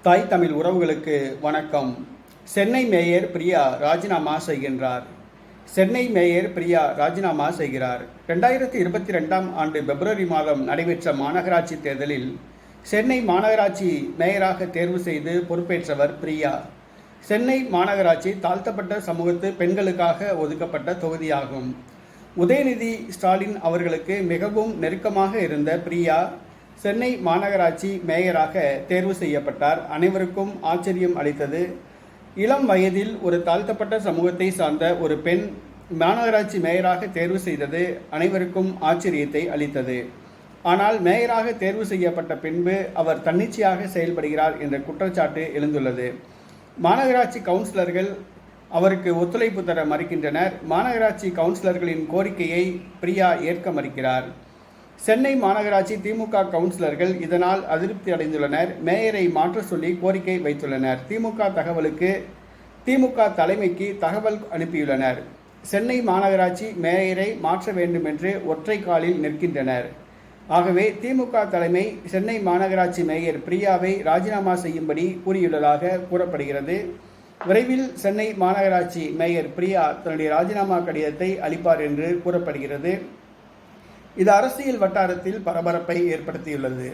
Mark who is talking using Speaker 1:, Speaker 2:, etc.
Speaker 1: தாய் தமிழ் உறவுகளுக்கு வணக்கம். சென்னை மேயர் பிரியா ராஜினாமா செய்கின்றார். சென்னை மேயர் பிரியா ராஜினாமா செய்கிறார். 2022ஆம் ஆண்டு பிப்ரவரி மாதம் நடைபெற்ற மாநகராட்சி தேர்தலில் சென்னை மாநகராட்சி மேயராக தேர்வு செய்து பொறுப்பேற்றவர் பிரியா. சென்னை மாநகராட்சி தாழ்த்தப்பட்ட சமூகத்து பெண்களுக்காக ஒதுக்கப்பட்ட தொகுதியாகும். உதயநிதி ஸ்டாலின் அவர்களுக்கு மிகவும் நெருக்கமாக இருந்த பிரியா சென்னை மாநகராட்சி மேயராக தேர்வு செய்யப்பட்டார். அனைவருக்கும் ஆச்சரியம் அளித்தது. இளம் வயதில் ஒரு தாழ்த்தப்பட்ட சமூகத்தை சார்ந்த ஒரு பெண் மாநகராட்சி மேயராக தேர்வு செய்தது அனைவருக்கும் ஆச்சரியத்தை அளித்தது. ஆனால் மேயராக தேர்வு செய்யப்பட்ட பின்பு அவர் தன்னிச்சையாக செயல்படுகிறார் என்ற குற்றச்சாட்டு எழுந்துள்ளது. மாநகராட்சி கவுன்சிலர்கள் அவருக்கு ஒத்துழைப்பு தர மறுக்கின்றனர். மாநகராட்சி கவுன்சிலர்களின் கோரிக்கையை பிரியா ஏற்க மறுக்கிறார். சென்னை மாநகராட்சி திமுக கவுன்சிலர்கள் இதனால் அதிருப்தி அடைந்துள்ளனர். மேயரை மாற்ற சொல்லி கோரிக்கை வைத்துள்ளனர். திமுக தலைமைக்கு தகவல் அனுப்பியுள்ளனர். சென்னை மாநகராட்சி மேயரை மாற்ற வேண்டும் என்று ஒற்றை காலில் நிற்கின்றனர். ஆகவே திமுக தலைமை சென்னை மாநகராட்சி மேயர் பிரியாவை ராஜினாமா செய்யும்படி கூறியுள்ளதாக கூறப்படுகிறது. விரைவில் சென்னை மாநகராட்சி மேயர் பிரியா தன்னுடைய ராஜினாமா கடிதத்தை அளிப்பார் என்று கூறப்படுகிறது. இது அரசியல் வட்டாரத்தில் பரபரப்பை ஏற்படுத்தியுள்ளது.